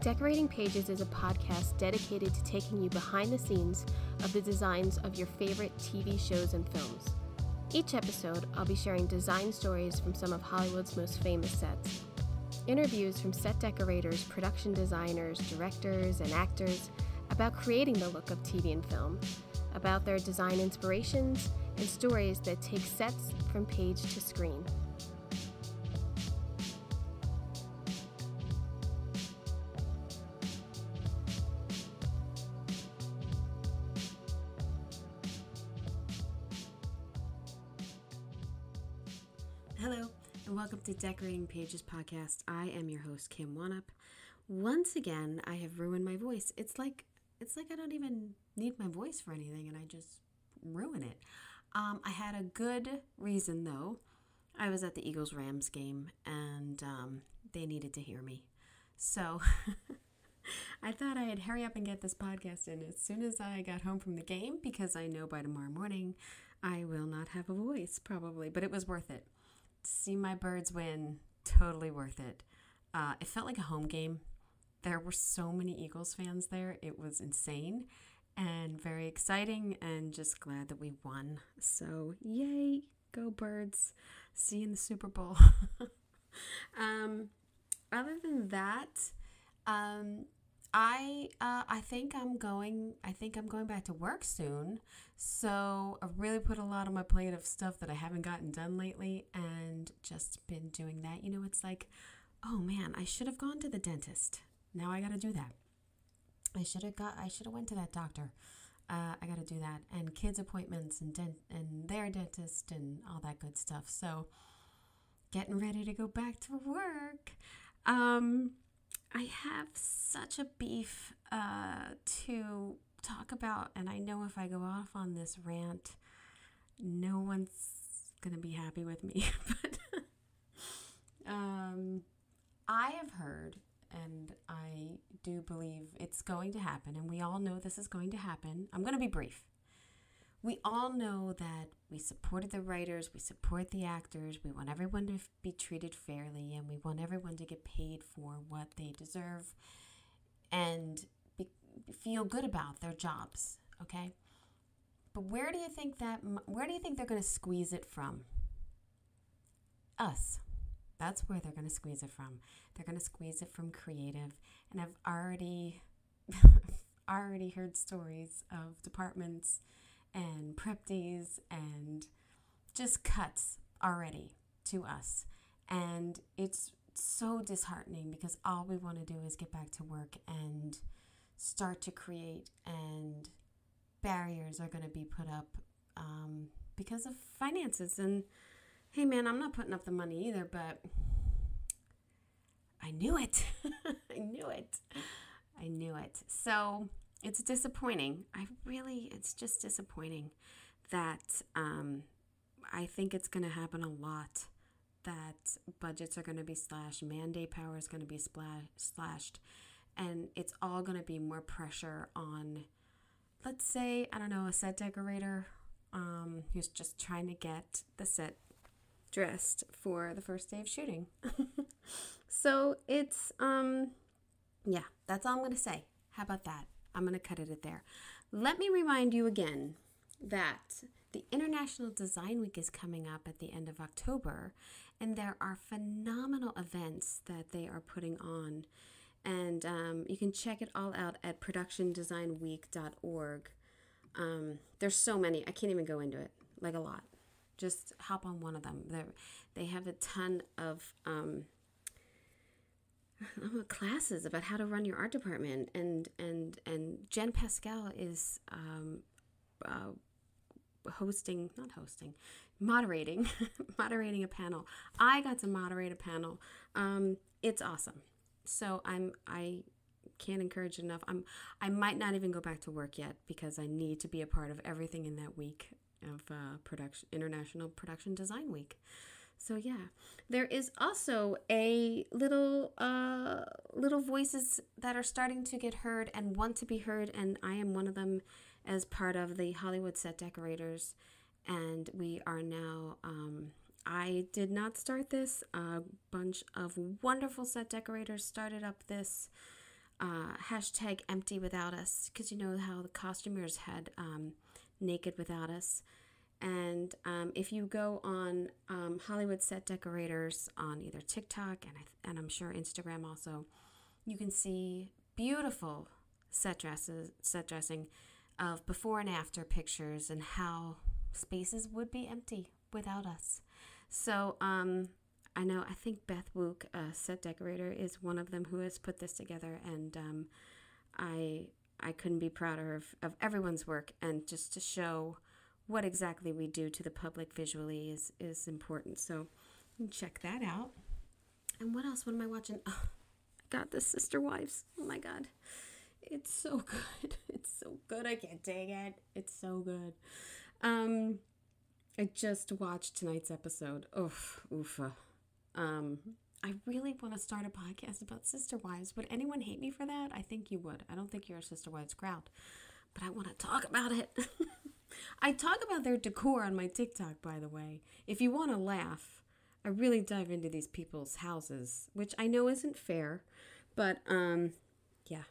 Decorating Pages is a podcast dedicated to taking you behind the scenes of the designs of your favorite TV shows and films. Each episode, I'll be sharing design stories from some of Hollywood's most famous sets. Interviews from set decorators, production designers, directors, and actors about creating the look of TV and film, about their design inspirations, and stories that take sets from page to screen. Hello, and welcome to Decorating Pages podcast. I am your host, Kim Wanup. Once again, I have ruined my voice. It's like I don't even need my voice for anything, and I just ruin it. I had a good reason, though. I was at the Eagles-Rams game, and they needed to hear me. So I thought I'd hurry up and get this podcast in as soon as I got home from the game, because I know by tomorrow morning I will not have a voice, probably. But it was worth it. To see my birds win, totally worth it. It felt like a home game. There were so many Eagles fans there. It was insane and very exciting, and just glad that we won. So yay, go Birds. See you in the Super Bowl. Other than that, I think I'm going back to work soon. So I've really put a lot on my plate of stuff that I haven't gotten done lately, and just been doing that. You know, it's like, oh man, I should have gone to the dentist. Now I got to do that. I should have went to that doctor. I got to do that, and kids appointments and their dentist and all that good stuff. So getting ready to go back to work. I have such a beef to talk about, and I know if I go off on this rant, no one's going to be happy with me. But I have heard, and I do believe it's going to happen, and we all know this is going to happen. I'm going to be brief. We all know that we supported the writers, we support the actors, we want everyone to be treated fairly, and we want everyone to get paid for what they deserve and feel good about their jobs, okay? But where do you think they're going to squeeze it from? Us. That's where they're going to squeeze it from. They're going to squeeze it from creative, and I've already heard stories of departments and prep days and just cuts already to us. And it's so disheartening, because all we want to do is get back to work and start to create, and barriers are going to be put up because of finances. And hey man, I'm not putting up the money either, but I knew it. I knew it. So it's disappointing. It's just disappointing that I think it's going to happen a lot, that budgets are going to be slashed, mandate power is going to be slashed, and it's all going to be more pressure on, let's say, I don't know, a set decorator who's just trying to get the set dressed for the first day of shooting. So it's, yeah, that's all I'm going to say. How about that? I'm going to cut it at there. Let me remind you again that the International Design Week is coming up at the end of October, and there are phenomenal events that they are putting on. And you can check it all out at productiondesignweek.org. There's so many. I can't even go into it, like a lot. Just hop on one of them. They have a ton of classes about how to run your art department, and Jen Pascal is moderating a panel. I got to moderate a panel. It's awesome. So I can't encourage it enough. I might not even go back to work yet, because I need to be a part of everything in that week of International Production Design Week. So yeah, there is also a little voices that are starting to get heard and want to be heard, and I am one of them as part of the Hollywood set decorators. And we are now, I did not start this. A bunch of wonderful set decorators started up this hashtag empty without us, because you know how the costumers had naked without us. And if you go on Hollywood set decorators on either TikTok and I'm sure Instagram also, you can see beautiful set dressing of before and after pictures and how spaces would be empty without us. So I think Beth Wook, a set decorator, is one of them who has put this together, and I couldn't be prouder of everyone's work, and just to show what exactly we do to the public visually is important. So you can check that out. And what else? What am I watching? Oh, I got the Sister Wives. Oh my God. It's so good. It's so good. I can't take it. It's so good. I just watched tonight's episode. Oofa. I really want to start a podcast about Sister Wives. Would anyone hate me for that? I think you would. I don't think you're a Sister Wives crowd, but I want to talk about it. I talk about their decor on my TikTok, by the way. If you want to laugh, I really dive into these people's houses, which I know isn't fair, but yeah.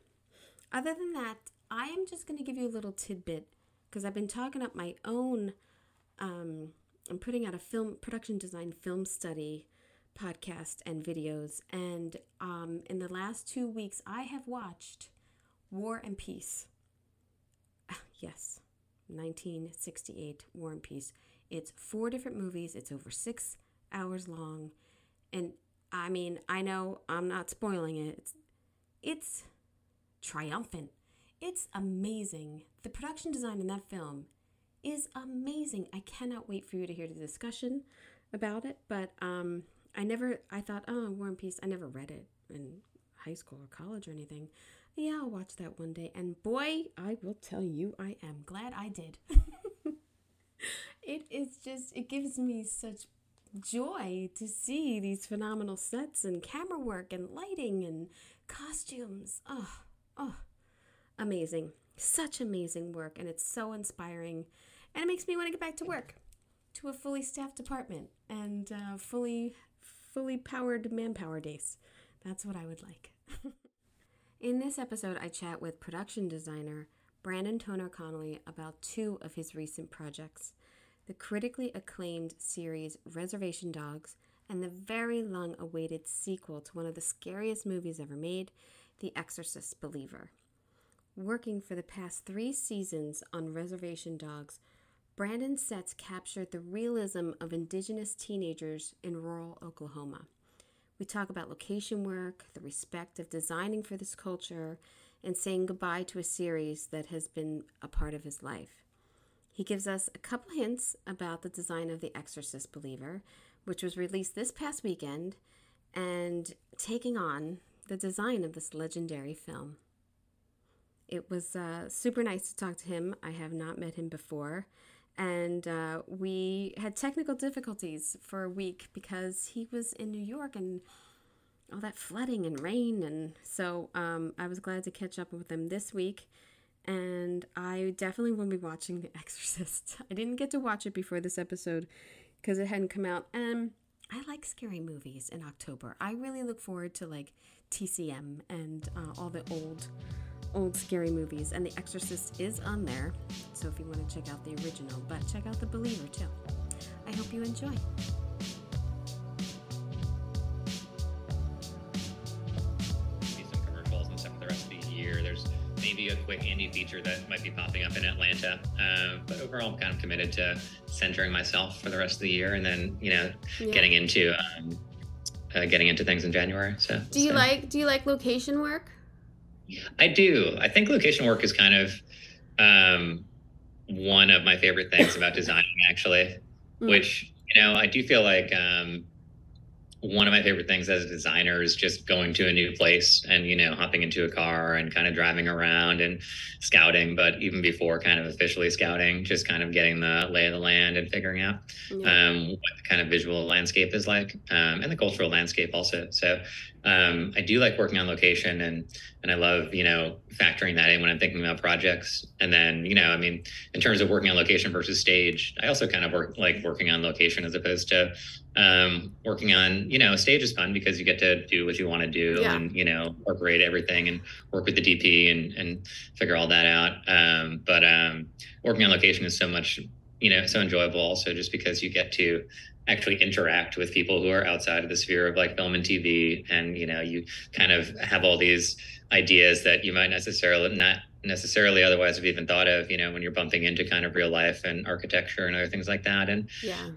Other than that, I am just going to give you a little tidbit, because I've been talking up my own, I'm putting out a production design film study podcast and videos, and in the last 2 weeks, I have watched War and Peace. Yes, 1968, War and Peace. It's 4 different movies. It's over 6 hours long, and I mean, I know I'm not spoiling it. It's triumphant. It's amazing. The production design in that film is amazing. I cannot wait for you to hear the discussion about it, but I thought, oh, War and Peace, I never read it in high school or college or anything. Yeah, I'll watch that one day. And boy, I will tell you, I am glad I did. It gives me such joy to see these phenomenal sets and camera work and lighting and costumes. Oh, amazing. Such amazing work. And it's so inspiring. And it makes me want to get back to work, to a fully staffed department and fully powered manpower days. That's what I would like. In this episode, I chat with production designer Brandon Tonner-Connolly about 2 of his recent projects: the critically acclaimed series Reservation Dogs and the very long-awaited sequel to one of the scariest movies ever made, The Exorcist Believer. Working for the past 3 seasons on Reservation Dogs, Brandon's sets captured the realism of indigenous teenagers in rural Oklahoma. We talk about location work, the respect of designing for this culture, and saying goodbye to a series that has been a part of his life. He gives us a couple hints about the design of The Exorcist Believer, which was released this past weekend, and taking on the design of this legendary film. It was super nice to talk to him. I have not met him before. And we had technical difficulties for a week because he was in New York and all that flooding and rain. And so I was glad to catch up with him this week. And I definitely will be watching The Exorcist. I didn't get to watch it before this episode because it hadn't come out. And I like scary movies in October. I really look forward to like TCM and all the old scary movies, and The Exorcist is on there, so if you want to check out the original, but check out The Believer too. I hope you enjoy. See some commercials and stuff for the rest of the year. There's maybe a quick indie feature that might be popping up in Atlanta, but overall I'm kind of committed to centering myself for the rest of the year, and then getting into things in January. So do you like location work? I do. I think location work is kind of one of my favorite things about designing, actually, which, I do feel like one of my favorite things as a designer is just going to a new place and, hopping into a car and kind of driving around and scouting. But even before kind of officially scouting, just kind of getting the lay of the land and figuring out what the kind of visual landscape is like, and the cultural landscape also. So I do like working on location, and I love, factoring that in when I'm thinking about projects. And then, in terms of working on location versus stage, I also kind of like working on location as opposed to working on stage is fun because you get to do what you want to do and, incorporate everything and work with the DP and figure all that out. But working on location is so much, so enjoyable also just because you get to actually interact with people who are outside of the sphere of like film and TV. And, you kind of have all these ideas that you might not necessarily otherwise have even thought of, when you're bumping into kind of real life and architecture and other things like that. And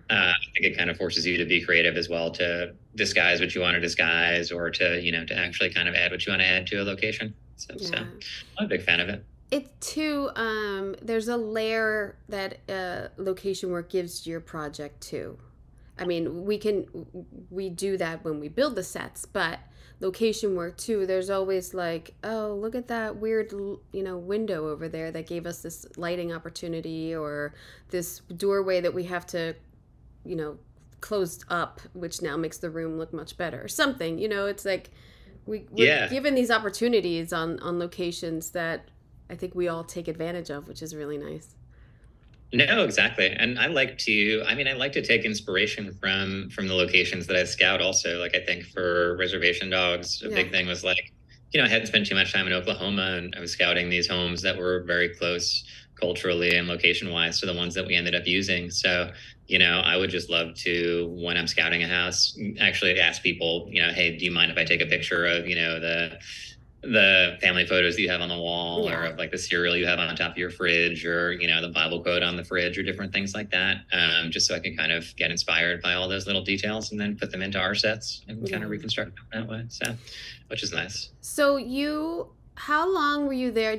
I think it kind of forces you to be creative as well, to disguise what you want to disguise, or to actually kind of add what you want to add to a location. So I'm a big fan of it. It's too, there's a layer that location work gives to your project too. I mean, we do that when we build the sets, but location work too, there's always like, oh, look at that weird, window over there that gave us this lighting opportunity, or this doorway that we have to, closed up, which now makes the room look much better. Something, it's like we're given these opportunities on locations that I think we all take advantage of, which is really nice. No, exactly. And I like to take inspiration from the locations that I scout also. Like, I think for Reservation Dogs, a big thing was like, I hadn't spent too much time in Oklahoma, and I was scouting these homes that were very close culturally and location wise to the ones that we ended up using. So, I would just love to, when I'm scouting a house, actually ask people, hey, do you mind if I take a picture of, the family photos that you have on the wall, or of like the cereal you have on top of your fridge, or the Bible quote on the fridge, or different things like that, just so I can kind of get inspired by all those little details and then put them into our sets and kind of reconstruct them that way, so which is nice. So how long were you there?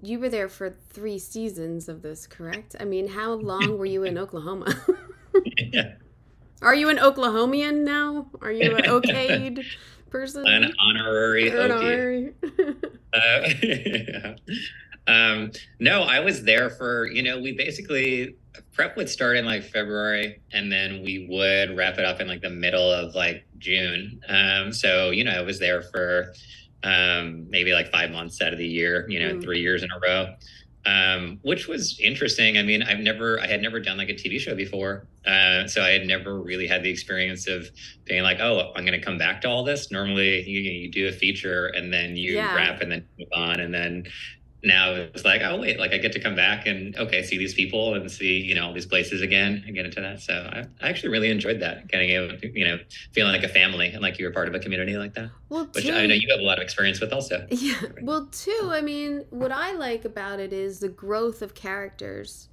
You were there for 3 seasons of this, correct? I mean, how long were you in Oklahoma? Are you an Oklahomian now? Are you an okayed person? An honorary Okie. No, I was there for, we basically, prep would start in like February, and then we would wrap it up in like the middle of like June. So, I was there for maybe like 5 months out of the year, 3 years in a row. Which was interesting. I mean, I had never done like a TV show before. So I had never really had the experience of being like, oh, I'm going to come back to all this. Normally you do a feature and then you wrap and then move on. And then now it's like, oh, wait, like I get to come back and see these people and see, all these places again and get into that. So I actually really enjoyed that, getting able to, feeling like a family and like you were part of a community like that. Well, which I know you have a lot of experience with also. Yeah. Well, too, I mean, what I like about it is the growth of characters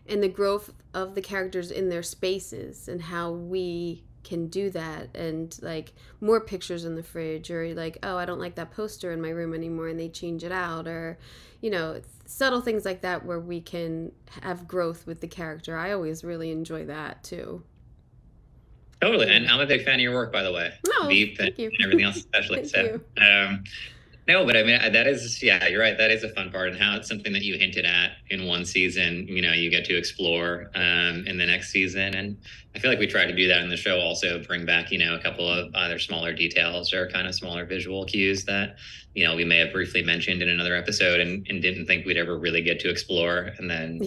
and the growth of the characters in their spaces, and how we can do that, and like more pictures in the fridge, or like, oh, I don't like that poster in my room anymore, and they change it out, or subtle things like that where we can have growth with the character. I always really enjoy that too. Totally. And I'm a big fan of your work, by the way. Oh, Veep and everything else especially. Thank you. No, but I mean, that is, you're right. That is a fun part, and how it's something that you hinted at in one season, you get to explore in the next season. And I feel like we try to do that in the show also, bring back, a couple of other smaller details or kind of smaller visual cues that, we may have briefly mentioned in another episode and didn't think we'd ever really get to explore. And then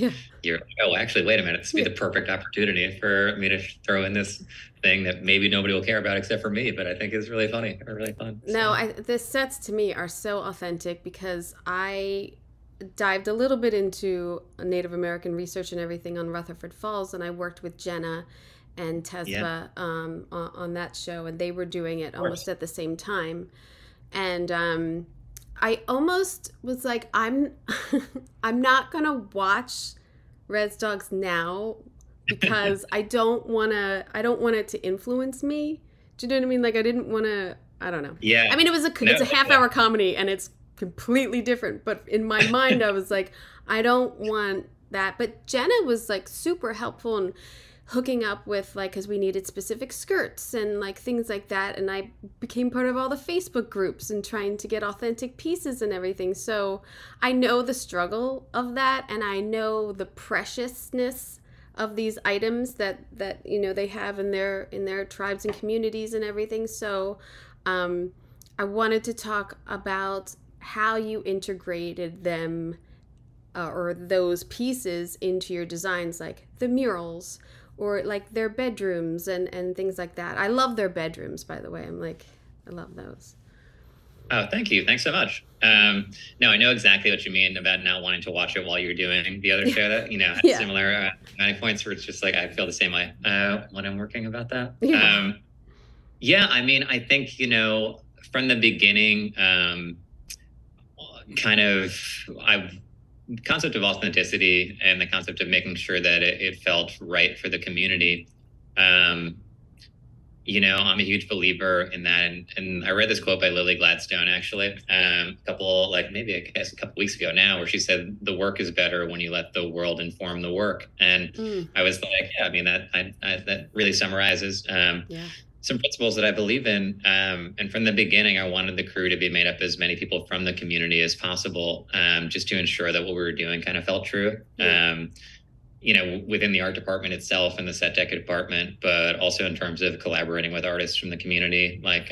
you're like, oh, actually, wait a minute, this would be the perfect opportunity for me to throw in this thing that maybe nobody will care about except for me, but I think is really funny or really fun. So. No, the sets to me are so authentic because I dived a little bit into Native American research and everything on Rutherford Falls, and I worked with Jenna and Tesba on that show, and they were doing it almost at the same time. And I almost was like, I'm not gonna watch Res Dogs now because I don't want it to influence me. Do you know what I mean? Like, I didn't want to, I don't know. Yeah. I mean, it's a half-hour comedy, and it's completely different. But in my mind, I was like, I don't want that. But Jenna was, like, super helpful and hooking up with, like, because we needed specific skirts and, like, things like that. And I became part of all the Facebook groups and trying to get authentic pieces and everything. So I know the struggle of that, and I know the preciousness of these items that they have in their tribes and communities and everything. So I wanted to talk about how you integrated them or those pieces into your designs, like the murals or like their bedrooms and things like that. I love their bedrooms, by the way. I love those. Oh, thank you. Thanks so much. No, I know exactly what you mean about not wanting to watch it while you're doing the other show that, had Yeah. similar points where it's just like, I feel the same way when I'm working about that. Yeah. Yeah, I mean, I think, from the beginning, concept of authenticity and the concept of making sure that it felt right for the community. I'm a huge believer in that. And I read this quote by Lily Gladstone, actually, a couple weeks ago now, where she said, the work is better when you let the world inform the work. And I was like, yeah, I mean, that really summarizes some principles that I believe in. And from the beginning, I wanted the crew to be made up as many people from the community as possible, just to ensure that what we were doing kind of felt true. Within the art department itself and the set deck department, but also in terms of collaborating with artists from the community. Like,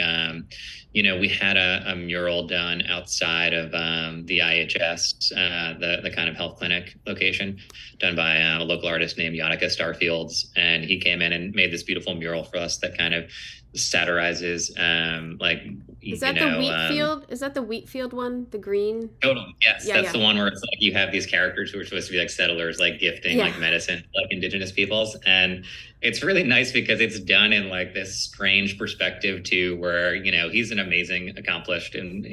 we had a mural done outside of the IHS, the kind of health clinic location, done by a local artist named Yannicka Starfields. And he came in and made this beautiful mural for us that kind of satirizes is that the wheat field? Is that the wheat field one? The green? Totally. Yes. That's the one where it's like you have these characters who are supposed to be like settlers, like gifting like medicine, like indigenous peoples. And it's really nice because it's done in like this strange perspective too, where, he's an amazing, accomplished and,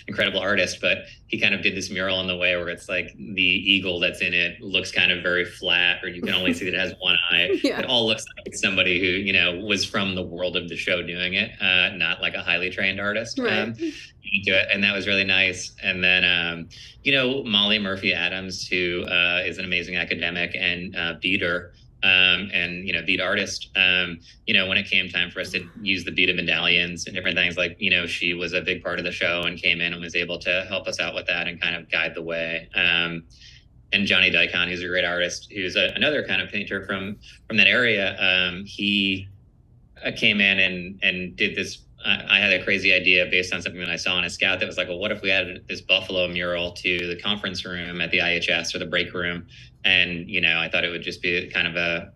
incredible artist, but he kind of did this mural in the way where it's like the eagle that's in it looks kind of very flat, or you can only see that it has one eye. It all looks like somebody who, was from the world of the show doing it, not like a highly trained artist. Right. Do it, and that was really nice. And then Molly Murphy Adams, who is an amazing academic and beater, and bead artist, when it came time for us to use the beaded medallions and different things, like she was a big part of the show and came in and was able to help us out with that and kind of guide the way. And Johnny Daikon, who's a great artist, who's another kind of painter from that area, he came in and did this. I had a crazy idea based on something that I saw on a scout that was like, well, what if we added this buffalo mural to the conference room at the IHS or the break room? And, I thought it would just be kind of a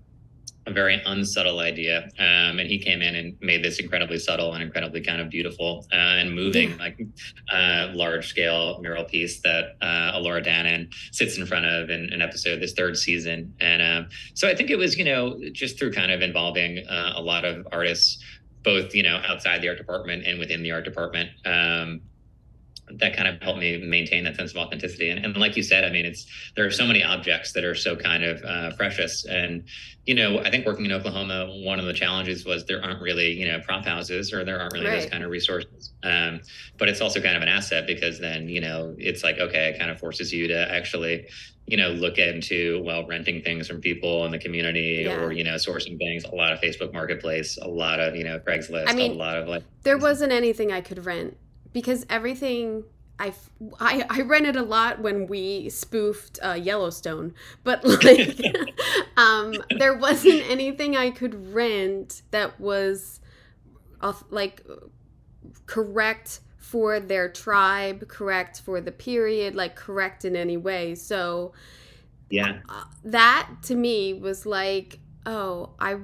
very unsubtle idea. And he came in and made this incredibly subtle and incredibly kind of beautiful and moving, large scale mural piece that Laura Dannon sits in front of in an episode this third season. And so I think it was, just through kind of involving a lot of artists, both, outside the art department and within the art department, that kind of helped me maintain that sense of authenticity. And like you said, I mean, there are so many objects that are so kind of precious. And, I think working in Oklahoma, one of the challenges was there aren't really, prop houses, or there aren't really those kind of resources. But it's also kind of an asset because then, it's like, okay, it kind of forces you to actually, look into, renting things from people in the community or, sourcing things, a lot of Facebook Marketplace, a lot of, Craigslist, a lot of there wasn't anything I could rent because everything I rented a lot when we spoofed Yellowstone, but there wasn't anything I could rent that was correct for their tribe, correct for the period, correct in any way. So that to me was like, oh, I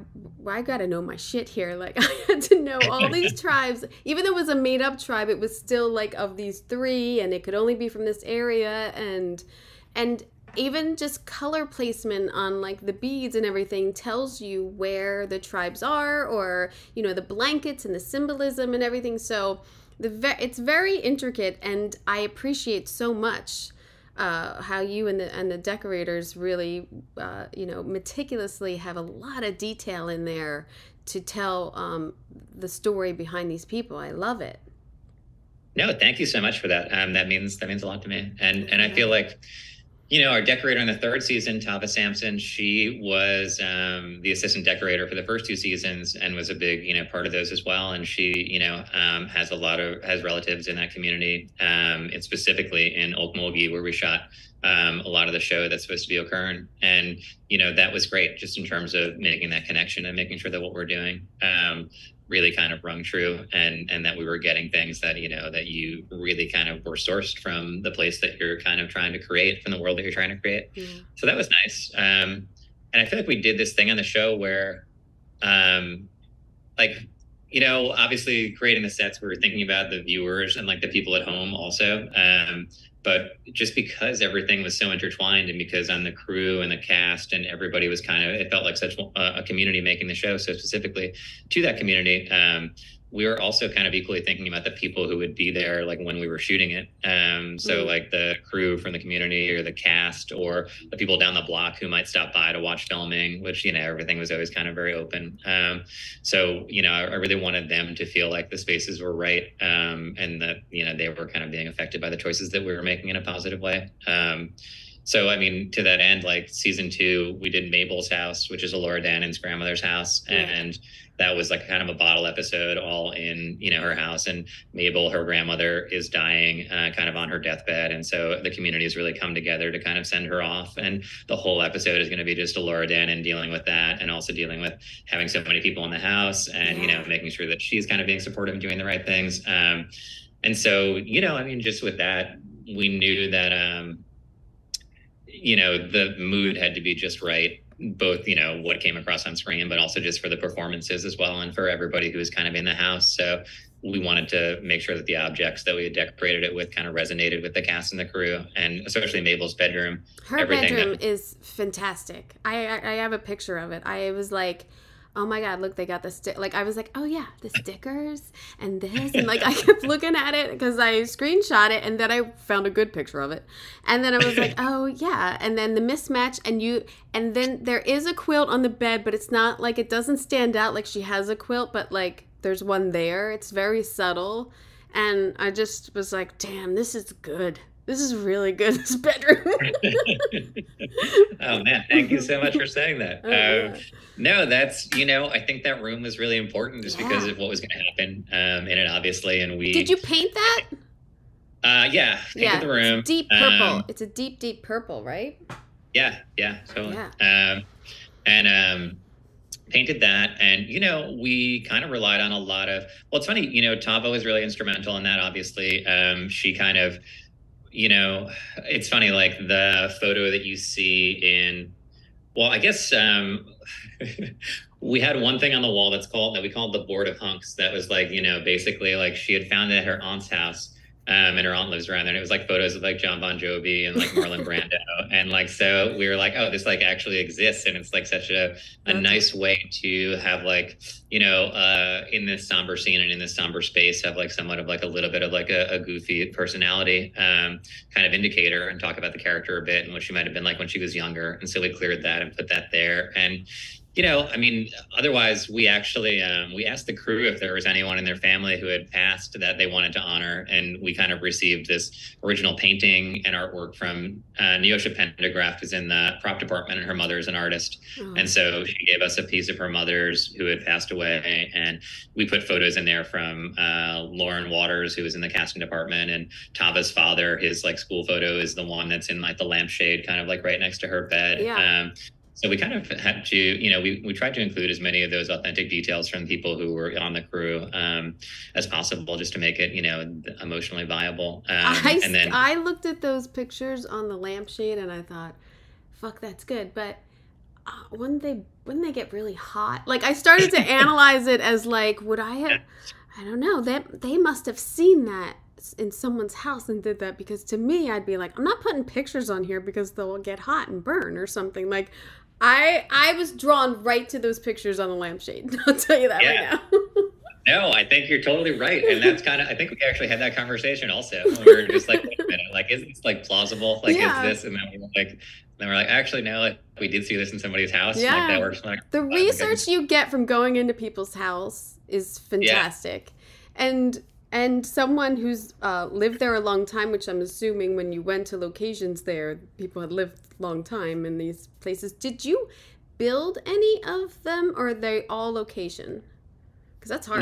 gotta know my shit here. I had to know all these tribes. Even though it was a made up tribe, it was still of these three, and it could only be from this area, and even just color placement on the beads and everything tells you where the tribes are, or the blankets and the symbolism and everything. So it's very intricate, and I appreciate so much how you and the decorators really, meticulously have a lot of detail in there to tell the story behind these people. I love it. No, thank you so much for that. That means a lot to me. And I feel like, our decorator in the third season, Tava Sampson, she was the assistant decorator for the first two seasons and was a big, part of those as well. And she, has relatives in that community, and specifically in Okmulgee, where we shot a lot of the show that's supposed to be occurring. And, that was great just in terms of making that connection and making sure that what we're doing really kind of rung true, and that we were getting things that, that you really kind of were sourced from the place that you're kind of trying to create, from the world that you're trying to create. So that was nice. And I feel like we did this thing on the show where, like, obviously creating the sets, we were thinking about the viewers and like the people at home also. But just because everything was so intertwined, and because on the crew and the cast and everybody was kind of, it felt like such a community making the show. So specifically to that community, we were also kind of equally thinking about the people who would be there, like when we were shooting it. So like the crew from the community, or the cast, or the people down the block who might stop by to watch filming, which, everything was always kind of very open. So, I really wanted them to feel like the spaces were right, and that, they were kind of being affected by the choices that we were making in a positive way. So, I mean, to that end, like season 2, we did Mabel's house, which is Laura Dannon's grandmother's house. And that was like kind of a bottle episode all in, her house. And Mabel, her grandmother, is dying kind of on her deathbed. And so the community has really come together to kind of send her off. And the whole episode is going to be just Laura Dannon dealing with that, and also dealing with having so many people in the house, and, making sure that she's kind of being supportive and doing the right things. And so, I mean, just with that, we knew that, the mood had to be just right, both, what came across on screen, but also just for the performances as well, and for everybody who was kind of in the house. So we wanted to make sure that the objects that we had decorated it with kind of resonated with the cast and the crew, and especially Mabel's bedroom. Her bedroom is fantastic. I have a picture of it. I was like, oh my God, look, they got the like, I was like, oh yeah, the stickers and this. And like, I kept looking at it because I screenshot it, and then I found a good picture of it. And then I was like, oh yeah. And then the mismatch, and then there is a quilt on the bed, but it's not like, it doesn't stand out like she has a quilt, but like there's one there. It's very subtle. And I just was like, damn, this is good. This is really good, this bedroom. Oh, man. Thank you so much for saying that. No, that's, I think that room was really important just because of what was going to happen in it, obviously. And we... Did you paint that? Yeah. Painted the room. It's deep purple. It's a deep, deep purple, right? Yeah. Totally. Painted that. And, we kind of relied on a lot of... Well, it's funny, Tava was really instrumental in that, obviously. She kind of... it's funny, like the photo that you see in, well, I guess we had one thing on the wall that we called the board of hunks. That was like, basically like she had found it at her aunt's house, and her aunt lives around there. And it was like photos of like John Bon Jovi and like Marlon Brando. And like, so we were like, oh, this like actually exists. And it's like such a nice way to have like, in this somber scene and in this somber space, have like somewhat of like a little bit of like a goofy personality kind of indicator, and talk about the character a bit and what she might have been like when she was younger. And so we cleared that and put that there. And I mean, otherwise, we actually we asked the crew if there was anyone in their family who had passed that they wanted to honor, and we kind of received this original painting and artwork from Neosha Pendergraft, who's in the prop department, and her mother is an artist. And so she gave us a piece of her mother's who had passed away, and we put photos in there from Lauren Waters, who was in the casting department, and Tava's father. His like school photo is the one that's in like the lampshade, kind of like right next to her bed. So we kind of had to, we tried to include as many of those authentic details from people who were on the crew as possible, just to make it, emotionally viable. I looked at those pictures on the lampshade and I thought, fuck, that's good. But wouldn't they get really hot? Like, I started to analyze it as like, would I have, I don't know, they must have seen that in someone's house and did that, because to me, I'd be like, I'm not putting pictures on here because they'll get hot and burn or something. Like, I was drawn right to those pictures on the lampshade. I'll tell you that right now. No, I think you're totally right. And that's kind of, I think we actually had that conversation also. We were just like, wait a minute, like, is this like plausible? Like, is this? And then we're like, actually, no, like, we did see this in somebody's house. Yeah. Like, that works. Like, the research you get from going into people's house is fantastic. And someone who's lived there a long time, which I'm assuming when you went to locations there, people had lived a long time in these places. Did you build any of them, or are they all location? Because that's hard.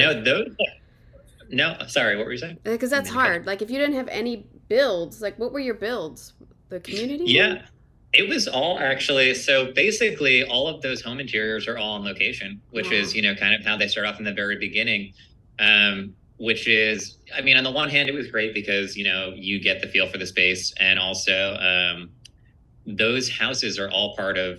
No, sorry, what were you saying? Because that's hard. Like, if you didn't have any builds, like, what were your builds? The community? Yeah. It was all actually, so basically all of those home interiors are all on location, which is, kind of how they start off in the very beginning. Which is, I mean, on the one hand, it was great because, you get the feel for the space. And also, those houses are all part of,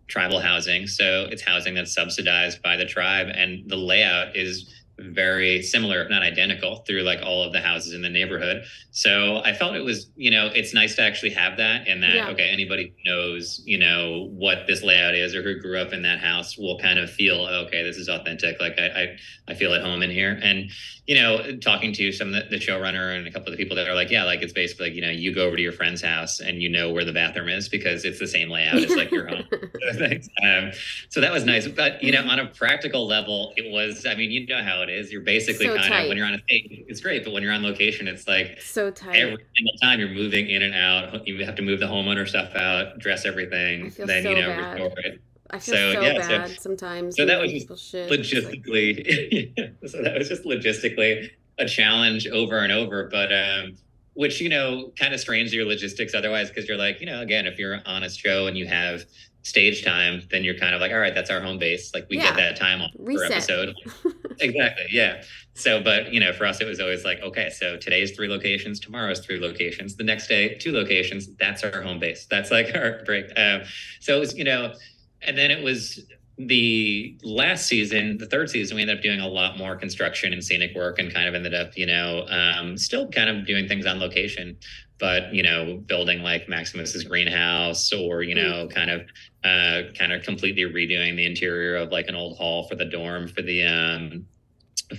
tribal housing. So it's housing that's subsidized by the tribe. And the layout is very similar, if not identical, through like all of the houses in the neighborhood. So I felt it was, it's nice to actually have that, and that, Yeah. okay, anybody who knows, what this layout is or who grew up in that house will kind of feel, okay, this is authentic. Like I feel at home in here. And, talking to some of the showrunner and a couple of the people that are like, yeah, like it's basically like, you go over to your friend's house and you know where the bathroom is because it's the same layout as like your home. So that was nice. But, on a practical level, it was, I mean, you know how it is. You're basically So kind tight. of, when you're on a stage, it's great. But when you're on location, it's like So tight. every single time you're moving in and out, you have to move the homeowner stuff out, dress everything, I feel then, so bad. restore it. I feel so bad sometimes. So that was just logistically. so that was just logistically a challenge over and over. But which, kind of strains your logistics otherwise, because you're like, again, if you're on a show and you have stage time, then you're kind of like, all right, that's our home base. Like we get that time off per episode. Exactly. Yeah. So, but, for us, it was always like, okay, so today's 3 locations, tomorrow's 3 locations, the next day, 2 locations. That's our home base. That's like our break. So it was, and then it was the last season, the 3rd season, we ended up doing a lot more construction and scenic work, and kind of ended up, still kind of doing things on location, but, building like Maximus's greenhouse, or, kind of completely redoing the interior of like an old hall for the dorm for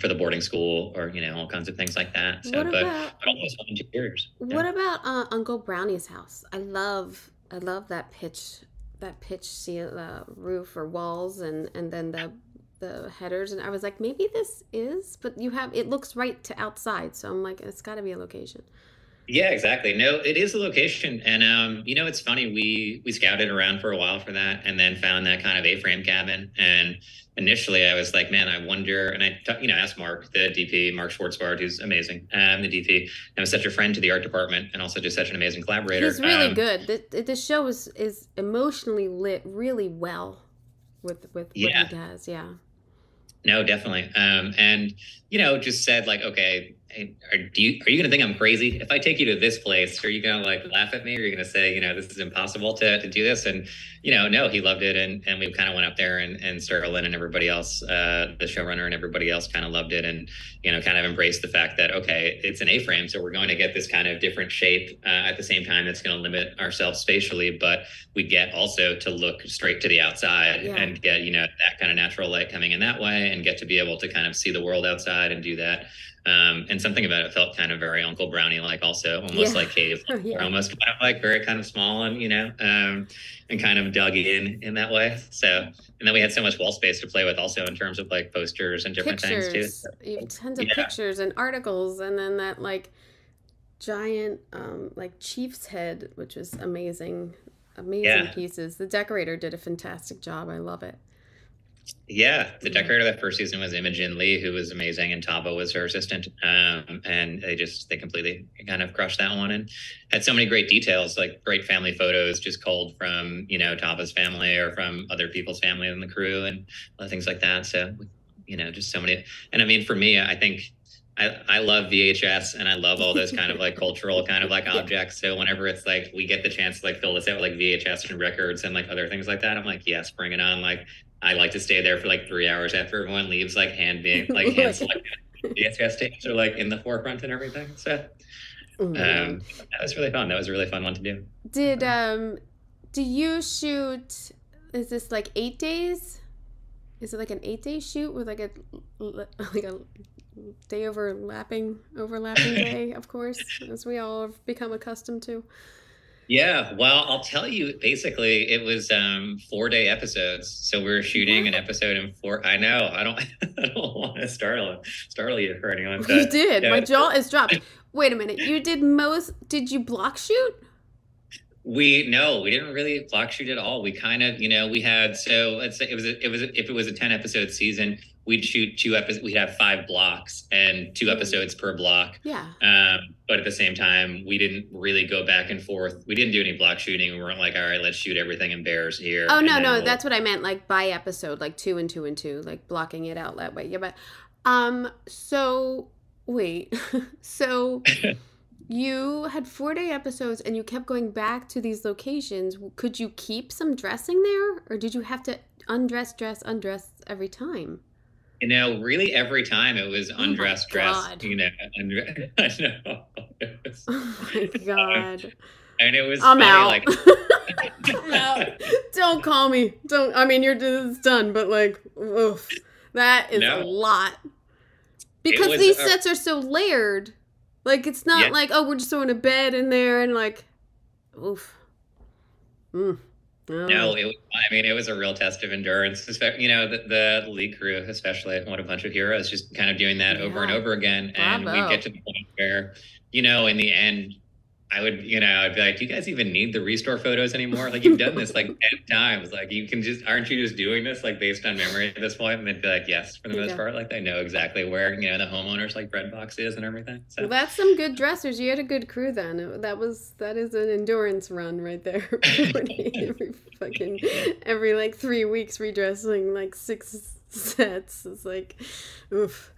the boarding school, or, all kinds of things like that. So, but almost interiors. What about Uncle Brownie's house? I love that pitch roof or walls, and then the headers, and I was like, maybe this is, but it looks right to outside, so I'm like, it's got to be a location. Yeah, exactly. No, it is a location. And, it's funny. We scouted around for a while for that, and then found that kind of A-frame cabin. And initially I was like, man, I wonder, and I, asked Mark, the DP, Mark Schwartzbard, who's amazing, the DP, and was such a friend to the art department, and also just such an amazing collaborator. He's really good. The show is emotionally lit really well with what he does. Yeah. No, definitely. And, just said like, okay, hey, are you going to think I'm crazy? If I take you to this place, are you going to like laugh at me? Or are you going to say, this is impossible to do this? And, no, he loved it. And we kind of went up there, and Sterling and everybody else, the showrunner and everybody else kind of loved it. And, kind of embraced the fact that, okay, it's an A-frame. So we're going to get this kind of different shape. At the same time, it's going to limit ourselves spatially, but we get also to look straight to the outside and get, that kind of natural light coming in that way, and get to be able to kind of see the world outside and do that. And something about it felt kind of very Uncle Brownie like, also almost like cave, or almost kind of like very kind of small, and and kind of dug in that way. So, and then we had so much wall space to play with also, in terms of like posters and different things too. So, you have tons of pictures and articles, and then that like giant like chief's head, which was amazing pieces. The decorator did a fantastic job. I love it. Yeah, the decorator that first season was Imogen Lee, who was amazing, and Tava was her assistant. And they completely kind of crushed that one, and had so many great details, like great family photos just culled from, Tava's family or from other people's family in the crew, and other things like that. So, just so many. And I mean, for me, I think I love VHS, and I love all those kind of like cultural kind of like objects. So whenever it's like we get the chance to like fill this out with like VHS and records and like other things like that, I'm like, yes, bring it on. Like, I like to stay there for like 3 hours after everyone leaves, like hand selected VHS tapes are like in the forefront and everything. So that was really fun. That was a really fun one to do. Do you shoot? Is this like 8 days? Is it like an 8-day shoot with like a day overlapping day, of course, as we all have become accustomed to? Yeah, well, I'll tell you, basically it was 4-day episodes. So we were shooting an episode in 4. I know, I don't want to startle you or anyone. You did. My jaw is dropped. Wait a minute. Did you block shoot? We didn't really block shoot at all. We kind of, we had, so let's say if it was a 10 episode season, we'd shoot 2 episodes. We'd have 5 blocks and 2 episodes per block. Yeah. But at the same time, we didn't really go back and forth. We didn't do any block shooting. We weren't like, all right, let's shoot everything in bears here. Oh, no, that's what I meant. Like by episode, like 2 and 2 and 2, like blocking it out that way. Yeah, but so wait, so you had 4-day episodes and you kept going back to these locations. Could you keep some dressing there, or did you have to undress every time? You know, really every time it was undress, dress, you know, I know. Oh my God. And it was I'm funny, out. like, I'm out. Don't call me. Don't, I mean, it's done, but like, oof, that is a lot. Because these sets are so layered. Like, it's not like, oh, we're just throwing a bed in there and like, oof. No, it was a real test of endurance. You know, the lead crew, especially, what a bunch of heroes, just kind of doing that over and over again. And we get to the point where, you know, in the end, I would, you know, I'd be like, do you guys even need the restore photos anymore? Like, you've done this like 10 times. Like, you can just, aren't you just doing this like based on memory at this point? And they'd be like, yes, for the most part. Like, they know exactly where, you know, the homeowner's like bread box is and everything. So. Well, that's some good dressers. You had a good crew then. That is an endurance run right there. every like 3 weeks redressing like 6 sets. It's like, oof.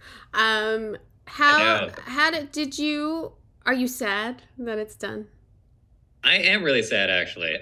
Are you sad that it's done? I am really sad, actually.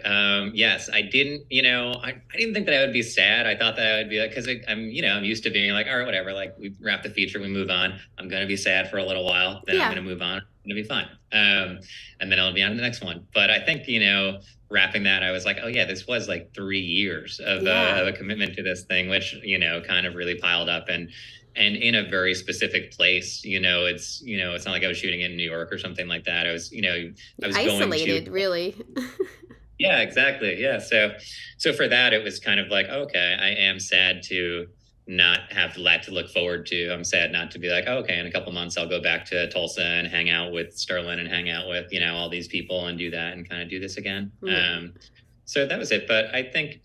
Yes, I didn't, you know, I didn't think that I would be sad. I thought that I would be like, because I'm used to being like, all right, whatever, like we wrap the feature, we move on. I'm going to be sad for a little while, then I'm going to move on. It's going to be fine. And then I'll be on to the next one. But I think, you know, wrapping that, I was like, oh yeah, this was like 3 years of a commitment to this thing, which, you know, kind of really piled up and in a very specific place. You know, it's not like I was shooting in New York or something like that. I was, you know, I was isolated, really. Yeah, exactly. Yeah. So for that, it was kind of like, okay, I am sad to not have that to look forward to. I'm sad not to be like, oh, okay, in a couple months, I'll go back to Tulsa and hang out with Sterling and hang out with, you know, all these people and do that and kind of do this again. So that was it. But I think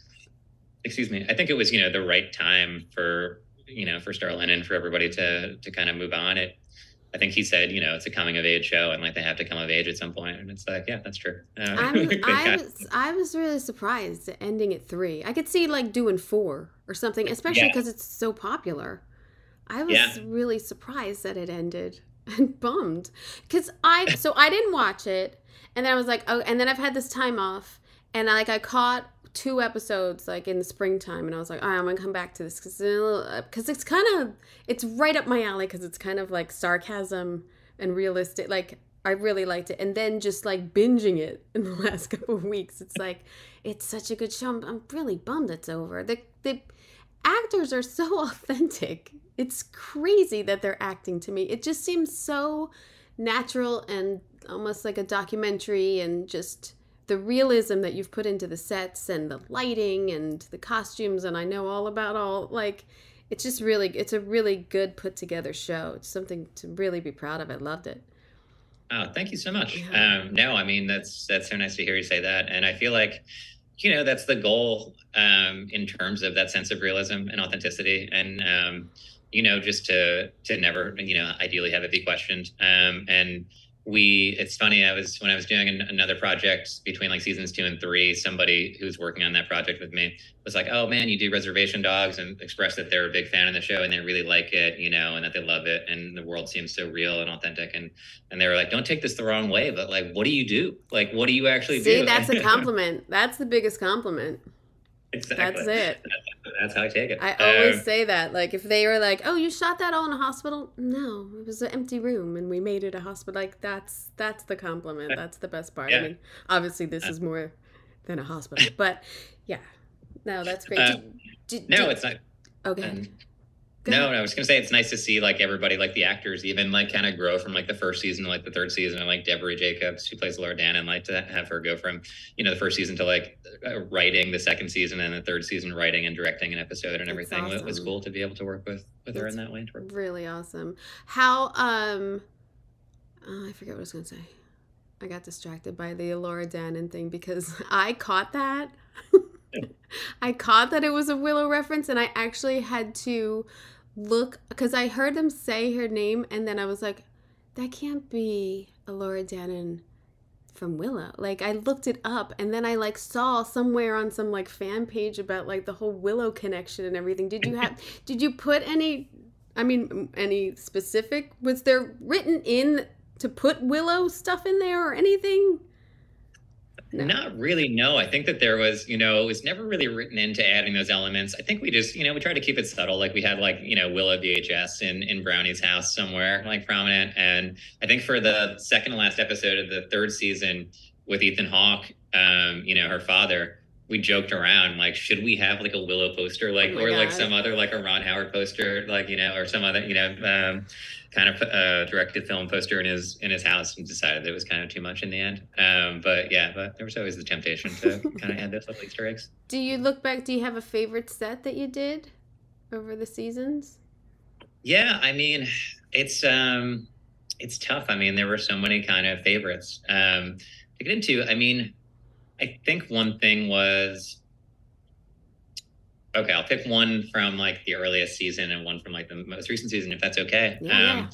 it was, you know, the right time for, you know, for Sterling and for everybody to kind of move on. I think he said, you know, it's a coming of age show and like they have to come of age at some point. And it's like, yeah, that's true. I was really surprised at ending at 3. I could see like doing 4 or something, especially because it's so popular. I was really surprised that it ended and bummed because I didn't watch it. And then I was like, oh, and then I've had this time off and I caught 2 episodes like in the springtime, and I was like, all right, I'm gonna come back to this because it's right up my alley because it's kind of like sarcasm and realistic. Like, I really liked it, and then just like binging it in the last couple of weeks, it's like it's such a good show. I'm really bummed it's over. The actors are so authentic. It's crazy that they're acting to me. It just seems so natural and almost like a documentary, and just the realism that you've put into the sets and the lighting and the costumes. And I know all about it's just really, it's a really good put together show. It's something to really be proud of. I loved it. Oh, thank you so much. No, I mean, that's so nice to hear you say that. And I feel like, you know, that's the goal in terms of that sense of realism and authenticity. And, you know, just to never, you know, ideally have it be questioned. And it's funny, when I was doing another project between like seasons 2 and 3, somebody who's working on that project with me was like, oh man, you do Reservation Dogs, and expressed that they're a big fan of the show and they really like it, you know, and that they love it. And the world seems so real and authentic. And they were like, don't take this the wrong way, but like, what do you do? Like, what do you actually do? See, that's a compliment. That's the biggest compliment. Exactly. That's it. That's how I take it. I always say that. Like, if they were like, "Oh, you shot that all in a hospital?" No, it was an empty room, and we made it a hospital. Like, that's the compliment. That's the best part. I mean, obviously, this is more than a hospital, but yeah, no, that's great. No, it's not. Okay. No, I was gonna say it's nice to see like everybody, like the actors, even like kind of grow from like the first season to like the third season. And like Deborah Jacobs, who plays Laura Dan, and like to have her go from, you know, the first season to like writing the second season, and the third season writing and directing an episode and everything. Awesome. It was cool to be able to work with her in that way. Really awesome. How I forget what I was gonna say. I got distracted by the Laura Dannon thing because I caught that. I caught that it was a Willow reference, and I actually had to look because I heard them say her name, and then I was like, that can't be a Laura Dannon from Willow. Like, I looked it up, and then I like saw somewhere on some like fan page about like the whole Willow connection and everything. Did you put any specific, was there written in to put Willow stuff in there or anything? No. Not really, no. I think that there was, it was never really written into adding those elements. I think we just, we tried to keep it subtle. Like we had Willow VHS in Brownie's house somewhere, like prominent. And I think for the second to last episode of the third season with Ethan Hawke, her father, we joked around, like, should we have like a Willow poster, like, or God, like some other, like a Ron Howard poster, like, or some other, kind of directed film poster in his house, and decided that it was kind of too much in the end. But there was always the temptation to kind of add those little Easter eggs. Do you look back? Do you have a favorite set that you did over the seasons? Yeah, I mean, it's tough. I mean, there were so many kind of favorites to get into. I mean, I think one thing was, okay, I'll pick one from like the earliest season and one from like the most recent season, if that's okay. Yeah.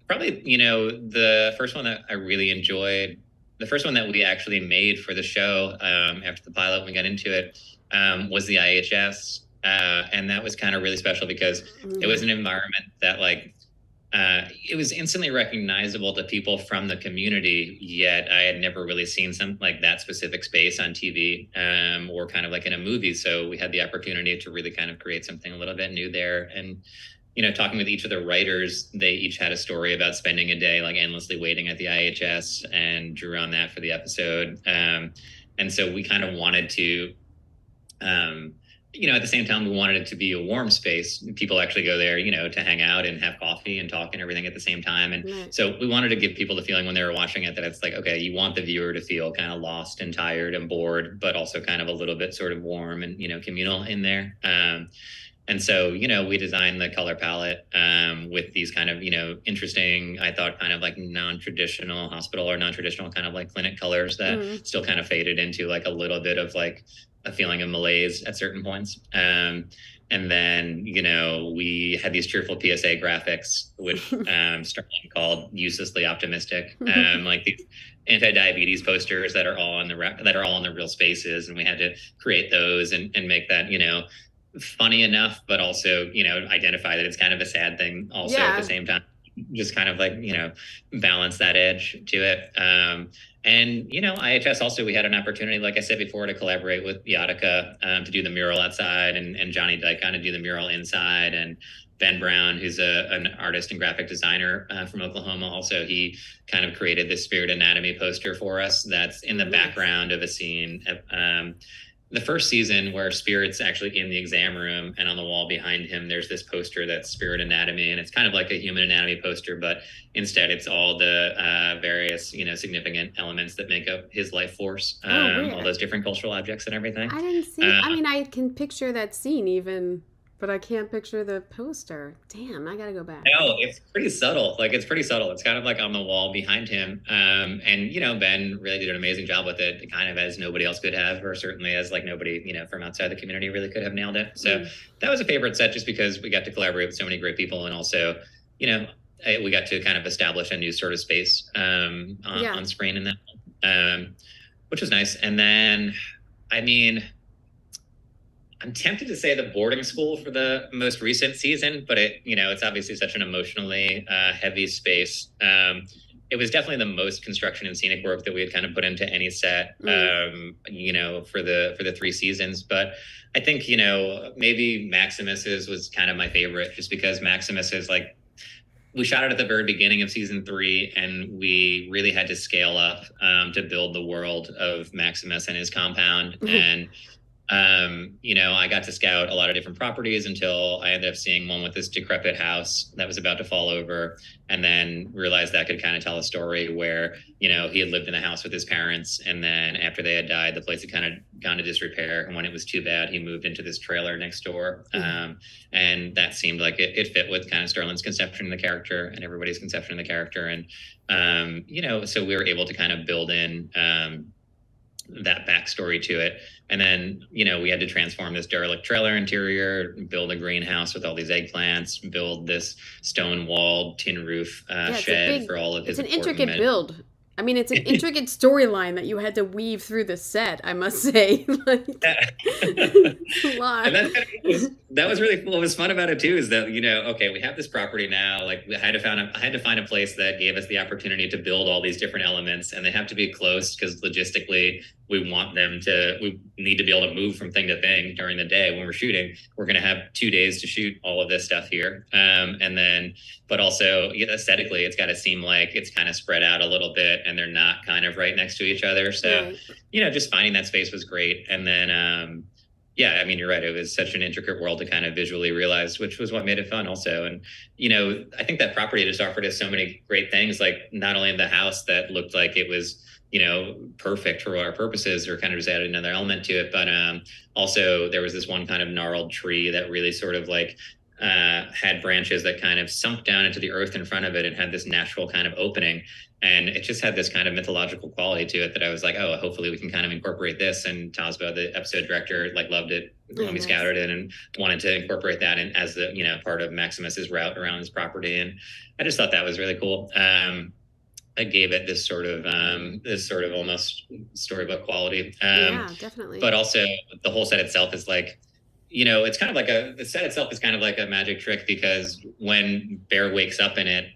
Probably, the first one that I really enjoyed, the first one that we actually made for the show after the pilot, when we got into it, was the IHS. And that was kind of really special because it was an environment that like, it was instantly recognizable to people from the community, yet I had never really seen something like that specific space on TV or kind of like in a movie. So we had the opportunity to really kind of create something a little bit new there. And, talking with each of the writers, they each had a story about spending a day like endlessly waiting at the IHS, and drew on that for the episode. And so we kind of wanted to, at the same time, we wanted it to be a warm space. People actually go there, to hang out and have coffee and talk and everything at the same time. And so we wanted to give people the feeling when they were watching it that it's like, okay, you want the viewer to feel kind of lost and tired and bored, but also kind of a little bit sort of warm and, communal in there. And so, we designed the color palette with these kind of, interesting, I thought kind of like non-traditional hospital or non-traditional kind of like clinic colors that still kind of faded into like a little bit of like a feeling of malaise at certain points. And then, we had these cheerful PSA graphics, which Sterling called uselessly optimistic, like these anti-diabetes posters that are all in the real spaces. And we had to create those and make that, funny enough, but also, identify that it's kind of a sad thing also at the same time. Just kind of like, balance that edge to it. And, IHS also, we had an opportunity, like I said before, to collaborate with Yatica to do the mural outside, and Johnny Dyke kind of do the mural inside. And Ben Brown, who's an artist and graphic designer from Oklahoma, also, he kind of created this Spirit Anatomy poster for us that's in the background of a scene. The first season where Spirit's actually in the exam room, and on the wall behind him, there's this poster that's Spirit Anatomy, and it's kind of like a human anatomy poster, but instead it's all the various, significant elements that make up his life force, all those different cultural objects and everything. I didn't see, I can picture that scene even, but I can't picture the poster. Damn, I gotta go back. No, it's pretty subtle. It's pretty subtle. It's kind of like on the wall behind him. And, Ben really did an amazing job with it, kind of as nobody else could have, or certainly as like nobody, from outside the community really could have nailed it. So that was a favorite set just because we got to collaborate with so many great people. And also, we got to kind of establish a new sort of space on screen in that one, which was nice. And then, I mean, I'm tempted to say the boarding school for the most recent season, but it's obviously such an emotionally heavy space. It was definitely the most construction and scenic work that we had kind of put into any set, for the 3 seasons. But I think, maybe Maximus's was kind of my favorite, just because Maximus is like, we shot it at the very beginning of season 3, and we really had to scale up to build the world of Maximus and his compound. And I got to scout a lot of different properties until I ended up seeing one with this decrepit house that was about to fall over, and then realized that could kind of tell a story where, he had lived in a house with his parents, and then after they had died, the place had kind of gone to disrepair. And when it was too bad, he moved into this trailer next door. And that seemed like it fit with kind of Sterling's conception of the character and everybody's conception of the character. And, so we were able to kind of build in that backstory to it. And then, we had to transform this derelict trailer interior, build a greenhouse with all these eggplants, build this stone walled tin roof shed for all of his. It's an intricate build. I mean, it's an intricate storyline that you had to weave through the set, I must say. Like, it's a lot. And that was really cool. What was fun about it too is that, okay, we have this property now. Like I had to find a place that gave us the opportunity to build all these different elements, and they have to be close because logistically we need to be able to move from thing to thing during the day when we're shooting. We're going to have 2 days to shoot all of this stuff here. But also aesthetically, it's got to seem like it's kind of spread out a little bit and they're not kind of right next to each other. So, just finding that space was great. And then, I mean, you're right. It was such an intricate world to kind of visually realize, which was what made it fun also. And, I think that property just offered us so many great things, like not only the house that looked like it was, perfect for our purposes or kind of just added another element to it. But also there was this one kind of gnarled tree that really sort of like had branches that kind of sunk down into the earth in front of it and had this natural kind of opening. And it just had this kind of mythological quality to it that I was like, oh, hopefully we can kind of incorporate this. And Tasba, the episode director, like loved it when we scouted it and wanted to incorporate that in as the, part of Maximus's route around his property. And I just thought that was really cool. I gave it this sort of almost storybook quality. Yeah, definitely. But also the whole set itself is like, it's kind of like the set itself is kind of like a magic trick because when Bear wakes up in it,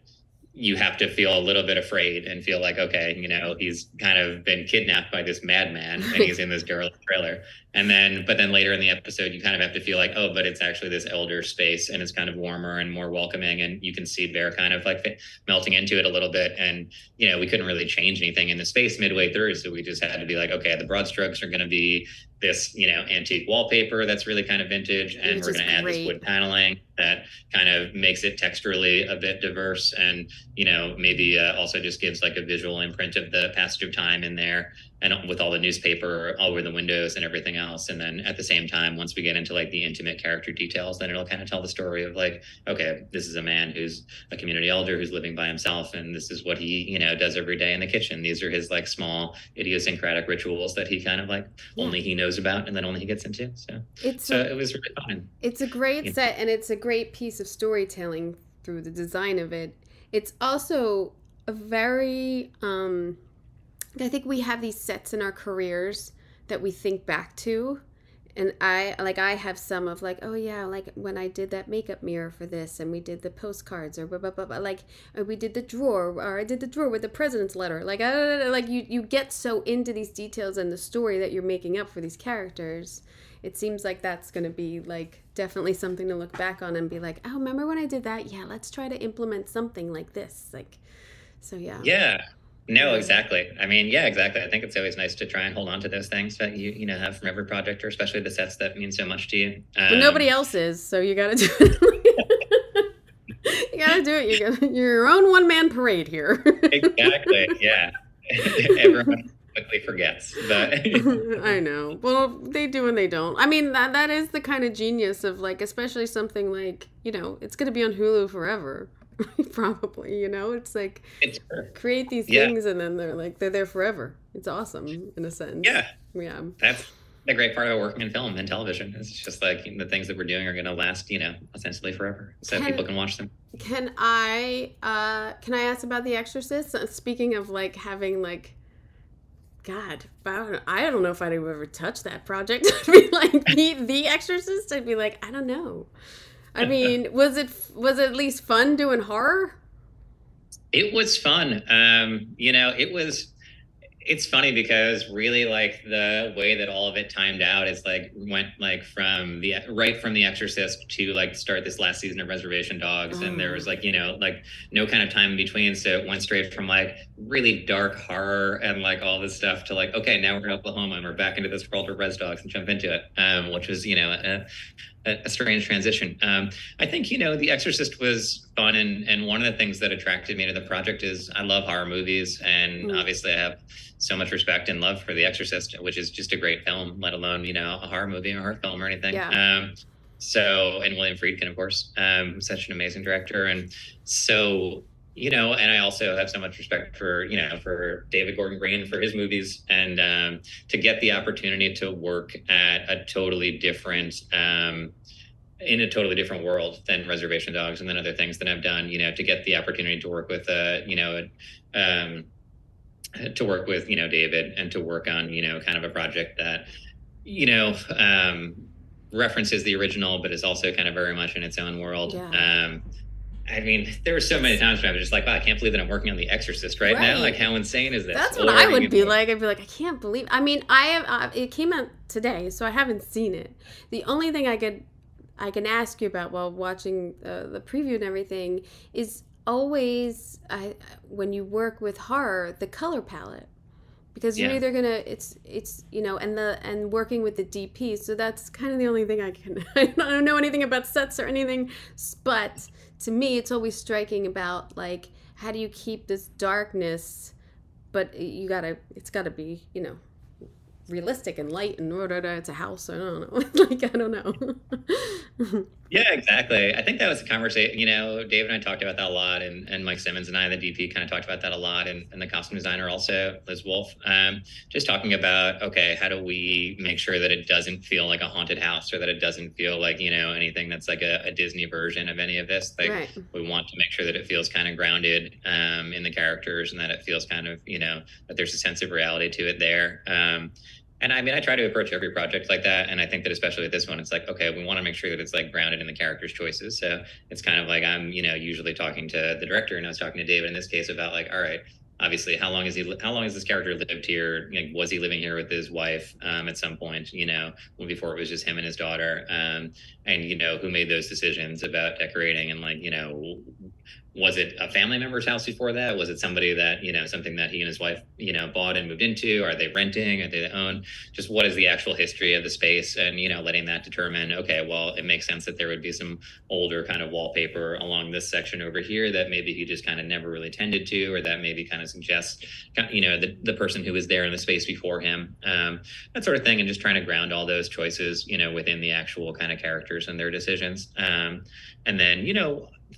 you have to feel a little bit afraid and feel like, okay, he's kind of been kidnapped by this madman and he's in this girl trailer. But then later in the episode, you kind of have to feel like, oh, but it's actually this elder space and it's kind of warmer and more welcoming. And you can see Bear kind of like melting into it a little bit. And, we couldn't really change anything in the space midway through. So we just had to be like, okay, the broad strokes are going to be this, antique wallpaper that's really kind of vintage. And we're going to add this wood paneling that kind of makes it texturally a bit diverse. And, maybe also just gives like a visual imprint of the passage of time in there. And with all the newspaper all over the windows and everything else. And then at the same time, once we get into like the intimate character details, then it'll kind of tell the story of like, okay, this is a man who's a community elder who's living by himself. And this is what he, does every day in the kitchen. These are his like small idiosyncratic rituals that he kind of like only he knows about and then only he gets into. So it was really fun. It's a great set and it's a great piece of storytelling through the design of it. It's also a very, I think we have these sets in our careers that we think back to. And I have some of like, oh yeah, like when I did that makeup mirror for this and we did the postcards or blah, blah, blah, blah, like, or we did the drawer or I did the drawer with the president's letter. Like, like you get so into these details and the story that you're making up for these characters. It seems like that's going to be like definitely something to look back on and be like, oh, remember when I did that? Yeah, let's try to implement something like this. Like, so yeah. Yeah. No, exactly. I mean, yeah, exactly. I think it's always nice to try and hold on to those things that you have from every project, or especially the sets that mean so much to you. But nobody else is, so you got to do it. You got to do it. You're your own one-man parade here. Exactly. Yeah. Everyone quickly forgets, but I know. Well, they do and they don't. I mean, that is the kind of genius of like, especially something like, it's going to be on Hulu forever. Probably, it's like create these things and then they're there forever. It's awesome in a sense. Yeah. That's the great part about working in film and television. It's just like the things that we're doing are going to last, essentially forever, so people can watch them. Can I ask about The Exorcist? Speaking of like having like, God, I don't know if I'd ever touch that project. I'd be like the Exorcist. I'd be like, I don't know. I mean, was it at least fun doing horror? It was fun. It's funny because really like the way that all of it timed out is like went like from the Exorcist to like start this last season of Reservation Dogs. And there was like, like no kind of time in between. So it went straight from like really dark horror and like all this stuff to like, okay, now we're in Oklahoma and we're back into this world of Res Dogs and jump into it, which was, a strange transition. I think, The Exorcist was fun. And one of the things that attracted me to the project is I love horror movies. And obviously I have so much respect and love for The Exorcist, which is just a great film, let alone, a horror movie or horror film or anything. Yeah. And William Friedkin, of course, such an amazing director. And so, and I also have so much respect for, for David Gordon Green for his movies and to get the opportunity to work at a totally different, in a totally different world than Reservation Dogs and then other things that I've done, to get the opportunity to work with, to work with, David, and to work on, kind of a project that, references the original, but is also kind of very much in its own world. Yeah. I mean, there were so many times when I was just like, wow, I can't believe that I'm working on The Exorcist right now. Like, how insane is this? That's what I would be like. I'd be like, I can't believe. I mean, I have. It came out today, so I haven't seen it. The only thing I can ask you about while watching the preview and everything is always when you work with horror, the color palette. Because you're either gonna and working with the DP, so that's kind of the only thing I can. I don't know anything about sets or anything, but to me, it's always striking about like how do you keep this darkness, but it's gotta be realistic and light and it's a house. I don't know, like I don't know. Yeah, exactly. I think that was a conversation, Dave and I talked about that a lot, and Mike Simmons and I, the DP, kind of talked about that a lot, and the costume designer also, Liz Wolf, just talking about, okay, how do we make sure that it doesn't feel like a haunted house, or that it doesn't feel like, anything that's like a Disney version of any of this. Like, right. We want to make sure that it feels kind of grounded in the characters, and that it feels kind of, that there's a sense of reality to it there. And I mean, I try to approach every project like that. And I think that especially with this one, it's like, okay, we want to make sure that it's like grounded in the character's choices. So it's kind of like I'm, usually talking to the director, and I was talking to David in this case about like, all right, obviously, how long has this character lived here? Like, was he living here with his wife at some point, before it was just him and his daughter? And, who made those decisions about decorating, and like, was it a family member's house before that? Was it somebody that, something that he and his wife, bought and moved into? Are they renting? Are they own? Just what is the actual history of the space? And, letting that determine, okay, well, it makes sense that there would be some older kind of wallpaper along this section over here that maybe he just kind of never really tended to, or that maybe kind of suggests, the person who was there in the space before him, that sort of thing. And just trying to ground all those choices, within the actual kind of characters and their decisions. And then,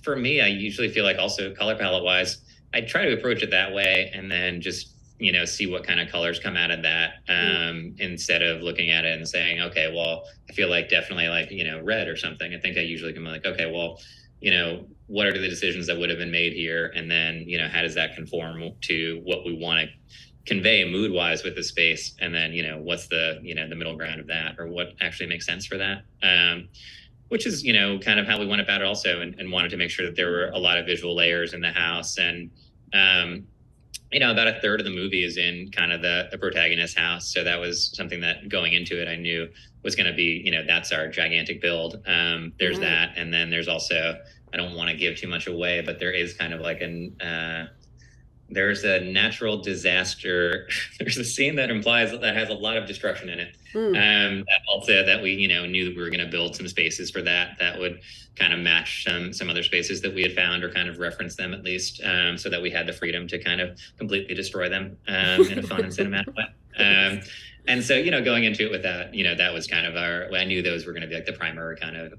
for me, I usually feel like also color palette wise, I try to approach it that way, and then just, see what kind of colors come out of that, instead of looking at it and saying, okay, well, I feel like definitely like, red or something. I think I usually come like, okay, well, what are the decisions that would have been made here? And then, how does that conform to what we want to convey mood wise with the space? And then, what's the, the middle ground of that, or what actually makes sense for that? Which is, kind of how we went about it also, and wanted to make sure that there were a lot of visual layers in the house. And, about a third of the movie is in kind of the protagonist's house. So that was something that going into it, I knew was going to be, that's our gigantic build. There's that. And then there's also, I don't want to give too much away, but there is kind of like there's a natural disaster. There's a scene that implies that has a lot of destruction in it. That also that we, knew that we were going to build some spaces for that would kind of match some other spaces that we had found, or kind of reference them at least, so that we had the freedom to kind of completely destroy them in a fun and cinematic way. And so, going into it with that, that was kind of I knew those were going to be like the primary kind of,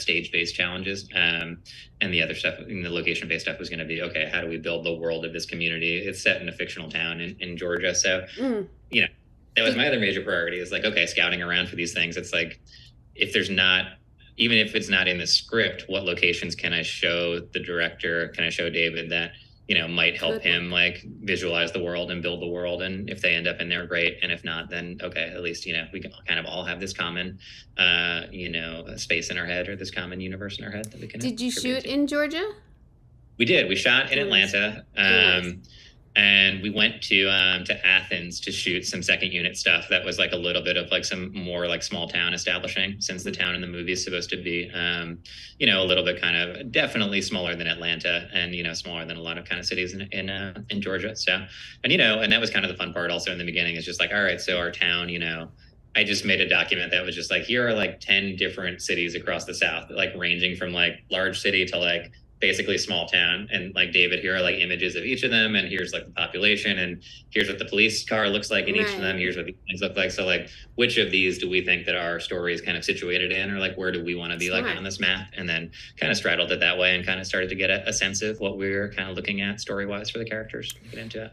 stage-based challenges. And the other stuff, the location-based stuff, was going to be, okay, how do we build the world of this community? It's set in a fictional town in Georgia. So, that was my other major priority, is like, okay, scouting around for these things. It's like, even if it's not in the script, what locations can I show the director? Can I show David that, might help him like visualize the world and build the world? And if they end up in there, great. And if not, then okay, at least, we can kind of all have this common, space in our head, or this common universe in our head that we can. Did you shoot in Georgia? We did. We shot in Atlanta. Nice. And we went to Athens to shoot some second unit stuff that was like a little bit of like some more like small town establishing, since the town in the movie is supposed to be, a little bit kind of definitely smaller than Atlanta, and, smaller than a lot of kind of cities in Georgia. So, and that was kind of the fun part also in the beginning, is just like, all right, so our town, I just made a document that was just like, here are like 10 different cities across the South, like ranging from like large city to like basically small town. And like, David, here are like images of each of them, and here's like the population, and here's what the police car looks like in each of them, here's what these things look like. So like, which of these do we think that our story is kind of situated in, or like, where do we want to be like on this map? And then kind of straddled it that way, and kind of started to get a sense of what we were kind of looking at story wise for the characters to get into it.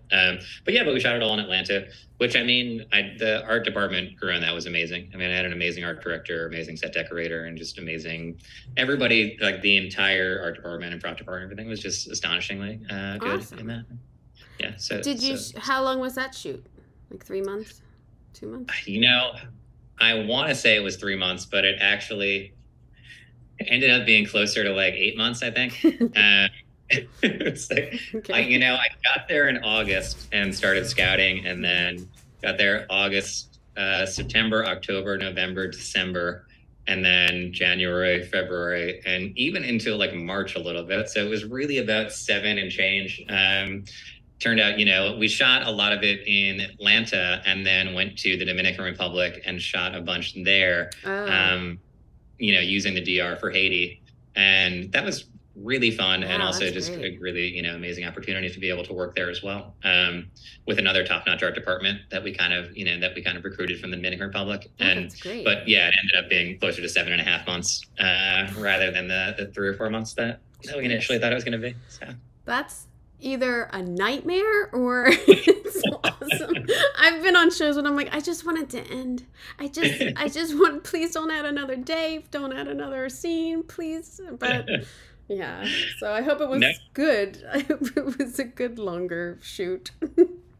But we shot it all in Atlanta, which, I mean, the art department crew on that was amazing. I mean, I had an amazing art director, amazing set decorator, and just amazing everybody. Like the entire art department and prop department, everything was just astonishingly good in that. yeah. So did you? How long was that shoot? Like 3 months, 2 months? I want to say it was 3 months, but it actually ended up being closer to like 8 months, I think. It's like, Okay. I got there in August and started scouting, and then got there August, September, October, November, December, and then January, February, and even into like March a little bit. So it was really about 7 and change. Turned out, we shot a lot of it in Atlanta and then went to the Dominican Republic and shot a bunch there, using the DR for Haiti. And that was really fun. Wow, and also just a really, amazing opportunity to be able to work there as well, with another top-notch art department that we kind of recruited from the Dominican Republic. That's great. But yeah, it ended up being closer to 7.5 months, rather than the 3 or 4 months that we initially thought it was going to be. So that's either a nightmare or it's awesome. I've been on shows when I'm like, I just want it to end. I just want, please don't add another day, don't add another scene, please. But yeah, so I hope it was good. I hope it was a good longer shoot.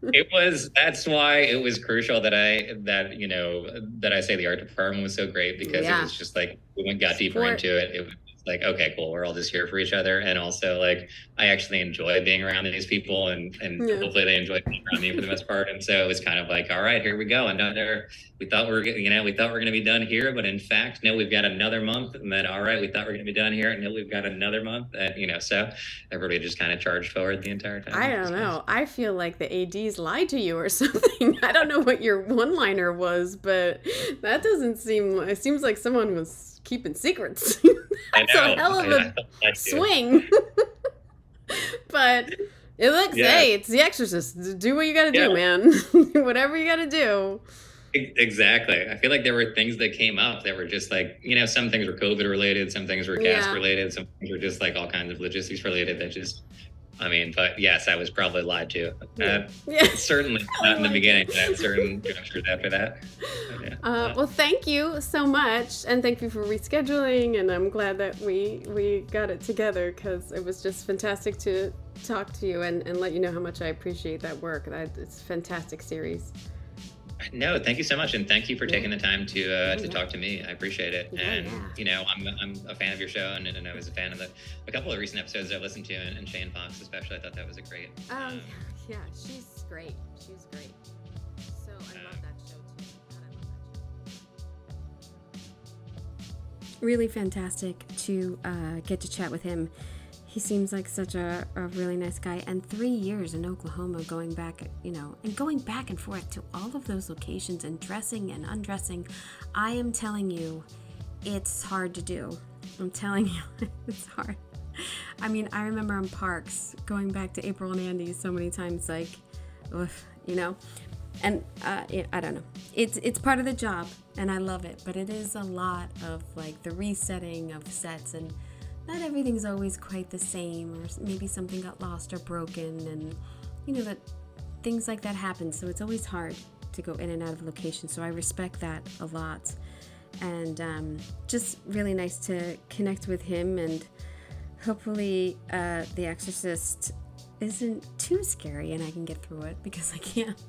That's why it was crucial that I say the art department was so great, because it was just like, we got deeper into it. It was like, okay, cool, we're all just here for each other. And also, like, I actually enjoy being around these people, and hopefully they enjoy being around me for the most part. And so it was kind of like, all right, here we go. And we thought we were going to be done here, but in fact, no, we've got another month. And then, all right, we thought we were going to be done here, and no, we've got another month. So everybody just kind of charged forward the entire time. I don't know. I feel like the ADs lied to you or something. I don't know what your one-liner was, but that doesn't seem. It seems like someone was keeping secrets. That's a hell of a swing. But it looks, hey, it's The Exorcist. Do what you gotta do, man. Whatever you gotta do. Exactly. I feel like there were things that came up that were just like, some things were COVID related, some things were cast related, some things were just like all kinds of logistics related that just, but yes, I was probably lied to. Certainly not in the beginning, but at certain junctures after that. Well, thank you so much, and thank you for rescheduling, and I'm glad that we got it together, because it was just fantastic to talk to you and let you know how much I appreciate that work. It's a fantastic series. No, thank you so much, and thank you for taking the time to talk to me. I appreciate it. And I'm a fan of your show, and I was a fan of a couple of recent episodes I've listened to, and Shane Fox especially. I thought that was a great. Yeah, she's great. She's great. So I love that show too. God, I love that show. Really fantastic to get to chat with him. He seems like such a really nice guy. And 3 years in Oklahoma, going back and forth to all of those locations and dressing and undressing. I am telling you, it's hard to do. I'm telling you, it's hard. I remember on Parks, going back to April and Andy so many times, like, and I don't know. It's part of the job, and I love it. But it is a lot of, like, the resetting of sets, and not everything's always quite the same, or maybe something got lost or broken, and that things like that happen. So it's always hard to go in and out of location. So I respect that a lot, and just really nice to connect with him. And hopefully The Exorcist isn't too scary and I can get through it, because I can't.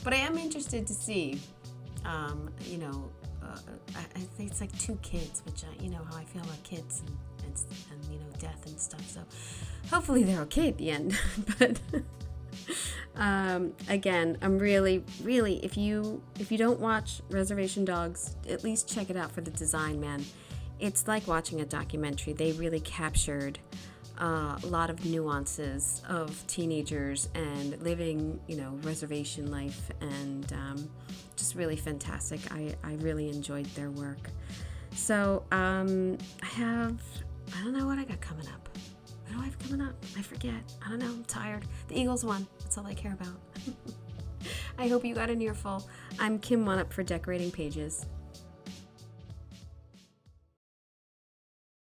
But I am interested to see, I think it's like 2 kids, which how I feel about kids and death and stuff. So hopefully they're okay at the end. But again, I'm really, if you don't watch Reservation Dogs, at least check it out for the design, man. It's like watching a documentary. They really captured a lot of nuances of teenagers and living, reservation life, and just really fantastic. I really enjoyed their work. So I don't know what I got coming up. What do I have coming up? I forget. I don't know. I'm tired. The Eagles won. That's all I care about. I hope you got an earful. I'm Kim One Up for Decorating Pages.